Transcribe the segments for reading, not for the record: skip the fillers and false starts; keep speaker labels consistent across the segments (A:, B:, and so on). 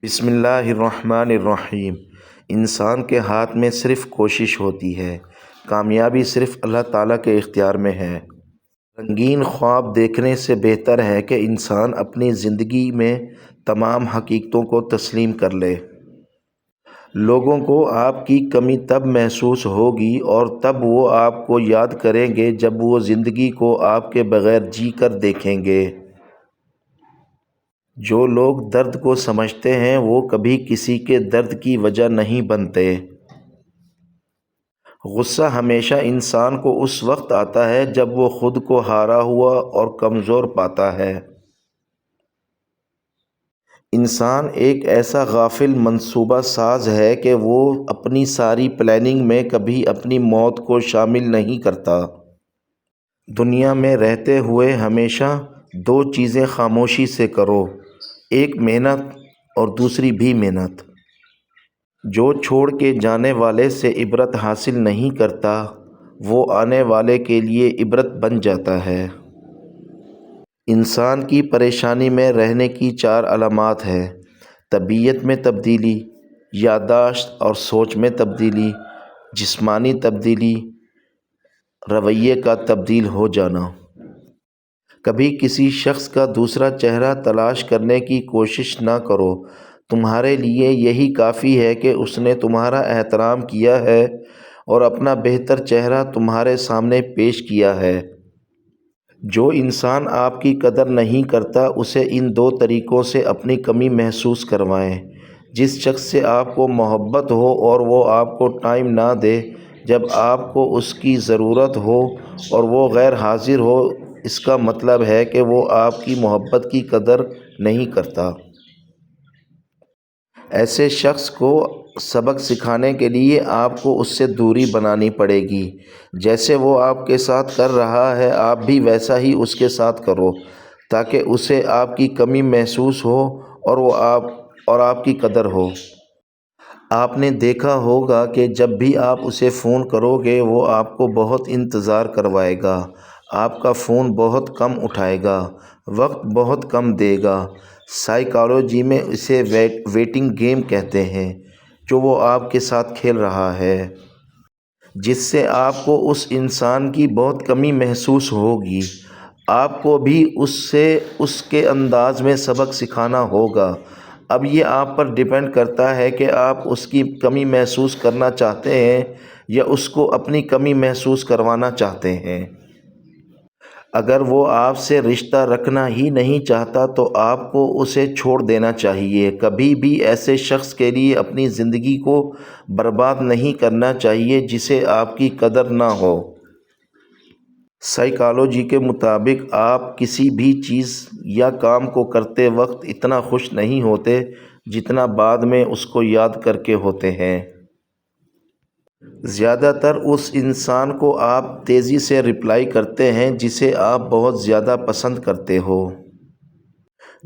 A: بسم اللہ الرحمن الرحیم۔ انسان کے ہاتھ میں صرف کوشش ہوتی ہے، کامیابی صرف اللہ تعالیٰ کے اختیار میں ہے۔ رنگین خواب دیکھنے سے بہتر ہے کہ انسان اپنی زندگی میں تمام حقیقتوں کو تسلیم کر لے۔ لوگوں کو آپ کی کمی تب محسوس ہوگی اور تب وہ آپ کو یاد کریں گے جب وہ زندگی کو آپ کے بغیر جی کر دیکھیں گے۔ جو لوگ درد کو سمجھتے ہیں وہ کبھی کسی کے درد کی وجہ نہیں بنتے۔ غصہ ہمیشہ انسان کو اس وقت آتا ہے جب وہ خود کو ہارا ہوا اور کمزور پاتا ہے۔ انسان ایک ایسا غافل منصوبہ ساز ہے کہ وہ اپنی ساری پلاننگ میں کبھی اپنی موت کو شامل نہیں کرتا۔ دنیا میں رہتے ہوئے ہمیشہ دو چیزیں خاموشی سے کرو، ایک محنت اور دوسری بھی محنت۔ جو چھوڑ کے جانے والے سے عبرت حاصل نہیں کرتا وہ آنے والے کے لیے عبرت بن جاتا ہے۔ انسان کی پریشانی میں رہنے کی 4 علامات ہیں: طبیعت میں تبدیلی، یادداشت اور سوچ میں تبدیلی، جسمانی تبدیلی، رویے کا تبدیل ہو جانا۔ کبھی کسی شخص کا دوسرا چہرہ تلاش کرنے کی کوشش نہ کرو، تمہارے لیے یہی کافی ہے کہ اس نے تمہارا احترام کیا ہے اور اپنا بہتر چہرہ تمہارے سامنے پیش کیا ہے۔ جو انسان آپ کی قدر نہیں کرتا اسے ان 2 طریقوں سے اپنی کمی محسوس کروائیں۔ جس شخص سے آپ کو محبت ہو اور وہ آپ کو ٹائم نہ دے جب آپ کو اس کی ضرورت ہو اور وہ غیر حاضر ہو، اس کا مطلب ہے کہ وہ آپ کی محبت کی قدر نہیں کرتا۔ ایسے شخص کو سبق سکھانے کے لیے آپ کو اس سے دوری بنانی پڑے گی۔ جیسے وہ آپ کے ساتھ کر رہا ہے آپ بھی ویسا ہی اس کے ساتھ کرو تاکہ اسے آپ کی کمی محسوس ہو اور آپ کی قدر ہو۔ آپ نے دیکھا ہوگا کہ جب بھی آپ اسے فون کرو گے وہ آپ کو بہت انتظار کروائے گا، آپ کا فون بہت کم اٹھائے گا، وقت بہت کم دے گا۔ سائیکالوجی میں اسے ویٹنگ گیم کہتے ہیں جو وہ آپ کے ساتھ کھیل رہا ہے، جس سے آپ کو اس انسان کی بہت کمی محسوس ہوگی۔ آپ کو بھی اس کے انداز میں سبق سکھانا ہوگا۔ اب یہ آپ پر ڈیپینڈ کرتا ہے کہ آپ اس کی کمی محسوس کرنا چاہتے ہیں یا اس کو اپنی کمی محسوس کروانا چاہتے ہیں۔ اگر وہ آپ سے رشتہ رکھنا ہی نہیں چاہتا تو آپ کو اسے چھوڑ دینا چاہیے۔ کبھی بھی ایسے شخص کے لیے اپنی زندگی کو برباد نہیں کرنا چاہیے جسے آپ کی قدر نہ ہو۔ سائیکالوجی کے مطابق آپ کسی بھی چیز یا کام کو کرتے وقت اتنا خوش نہیں ہوتے جتنا بعد میں اس کو یاد کر کے ہوتے ہیں۔ زیادہ تر اس انسان کو آپ تیزی سے رپلائی کرتے ہیں جسے آپ بہت زیادہ پسند کرتے ہو۔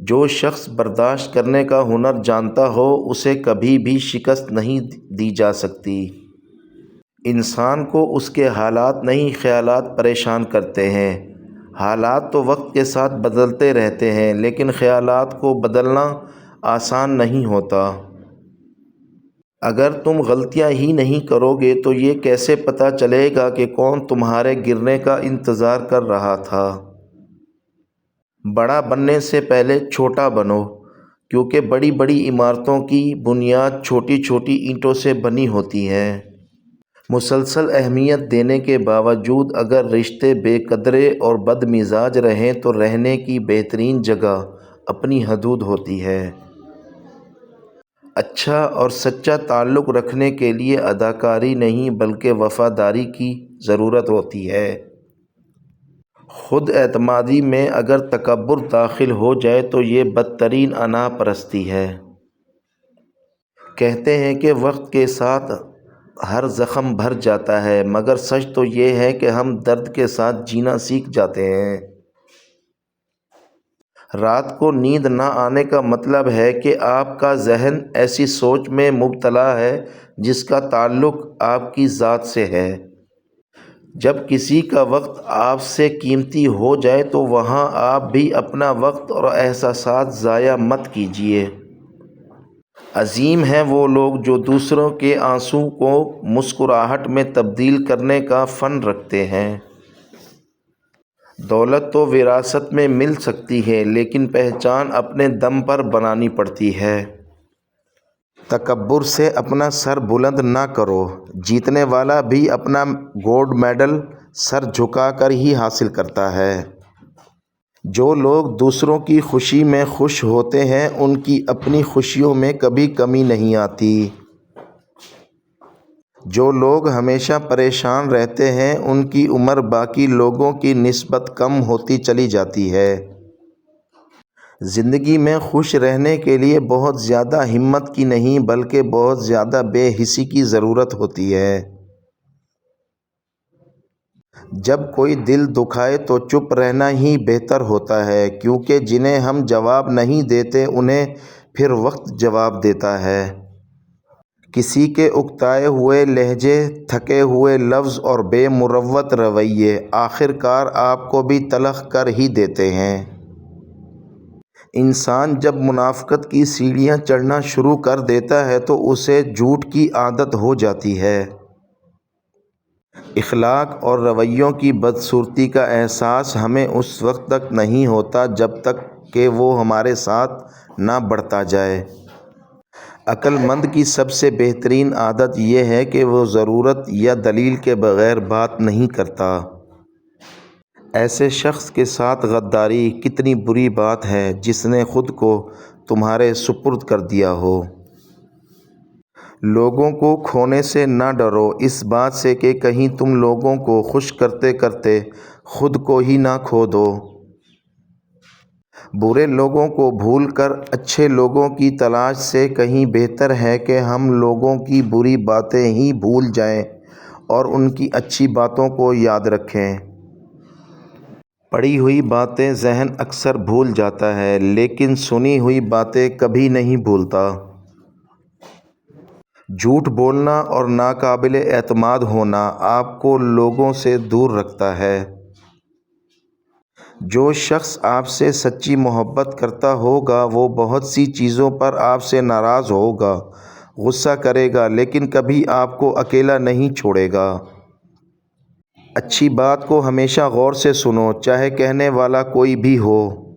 A: جو شخص برداشت کرنے کا ہنر جانتا ہو اسے کبھی بھی شکست نہیں دی جا سکتی۔ انسان کو اس کے حالات نہیں خیالات پریشان کرتے ہیں۔ حالات تو وقت کے ساتھ بدلتے رہتے ہیں لیکن خیالات کو بدلنا آسان نہیں ہوتا۔ اگر تم غلطیاں ہی نہیں کرو گے تو یہ کیسے پتہ چلے گا کہ کون تمہارے گرنے کا انتظار کر رہا تھا؟ بڑا بننے سے پہلے چھوٹا بنو، کیونکہ بڑی بڑی عمارتوں کی بنیاد چھوٹی چھوٹی اینٹوں سے بنی ہوتی ہے۔ مسلسل اہمیت دینے کے باوجود اگر رشتے بے قدرے اور بد مزاج رہیں تو رہنے کی بہترین جگہ اپنی حدود ہوتی ہے۔ اچھا اور سچا تعلق رکھنے کے لیے اداکاری نہیں بلکہ وفاداری کی ضرورت ہوتی ہے۔ خود اعتمادی میں اگر تکبر داخل ہو جائے تو یہ بدترین انا پرستی ہے۔ کہتے ہیں کہ وقت کے ساتھ ہر زخم بھر جاتا ہے مگر سچ تو یہ ہے کہ ہم درد کے ساتھ جینا سیکھ جاتے ہیں۔ رات کو نیند نہ آنے کا مطلب ہے کہ آپ کا ذہن ایسی سوچ میں مبتلا ہے جس کا تعلق آپ کی ذات سے ہے۔ جب کسی کا وقت آپ سے قیمتی ہو جائے تو وہاں آپ بھی اپنا وقت اور احساسات ضائع مت کیجیے۔ عظیم ہیں وہ لوگ جو دوسروں کے آنسو کو مسکراہٹ میں تبدیل کرنے کا فن رکھتے ہیں۔ دولت تو وراثت میں مل سکتی ہے لیکن پہچان اپنے دم پر بنانی پڑتی ہے۔ تکبر سے اپنا سر بلند نہ کرو، جیتنے والا بھی اپنا گولڈ میڈل سر جھکا کر ہی حاصل کرتا ہے۔ جو لوگ دوسروں کی خوشی میں خوش ہوتے ہیں ان کی اپنی خوشیوں میں کبھی کمی نہیں آتی۔ جو لوگ ہمیشہ پریشان رہتے ہیں ان کی عمر باقی لوگوں کی نسبت کم ہوتی چلی جاتی ہے۔ زندگی میں خوش رہنے کے لیے بہت زیادہ ہمت کی نہیں بلکہ بہت زیادہ بے حسی کی ضرورت ہوتی ہے۔ جب کوئی دل دکھائے تو چپ رہنا ہی بہتر ہوتا ہے، کیونکہ جنہیں ہم جواب نہیں دیتے انہیں پھر وقت جواب دیتا ہے۔ کسی کے اکتائے ہوئے لہجے، تھکے ہوئے لفظ اور بے مروت رویے آخر کار آپ کو بھی تلخ کر ہی دیتے ہیں۔ انسان جب منافقت کی سیڑھیاں چڑھنا شروع کر دیتا ہے تو اسے جھوٹ کی عادت ہو جاتی ہے۔ اخلاق اور رویوں کی بدصورتی کا احساس ہمیں اس وقت تک نہیں ہوتا جب تک کہ وہ ہمارے ساتھ نہ بڑھتا جائے۔ عقل مند کی سب سے بہترین عادت یہ ہے کہ وہ ضرورت یا دلیل کے بغیر بات نہیں کرتا۔ ایسے شخص کے ساتھ غداری کتنی بری بات ہے جس نے خود کو تمہارے سپرد کر دیا ہو۔ لوگوں کو کھونے سے نہ ڈرو، اس بات سے کہ کہیں تم لوگوں کو خوش کرتے کرتے خود کو ہی نہ کھو دو۔ برے لوگوں کو بھول کر اچھے لوگوں کی تلاش سے کہیں بہتر ہے کہ ہم لوگوں کی بری باتیں ہی بھول جائیں اور ان کی اچھی باتوں کو یاد رکھیں۔ پڑھی ہوئی باتیں ذہن اکثر بھول جاتا ہے لیکن سنی ہوئی باتیں کبھی نہیں بھولتا۔ جھوٹ بولنا اور ناقابل اعتماد ہونا آپ کو لوگوں سے دور رکھتا ہے۔ جو شخص آپ سے سچی محبت کرتا ہوگا وہ بہت سی چیزوں پر آپ سے ناراض ہوگا، غصہ کرے گا لیکن کبھی آپ کو اکیلا نہیں چھوڑے گا۔ اچھی بات کو ہمیشہ غور سے سنو، چاہے کہنے والا کوئی بھی ہو۔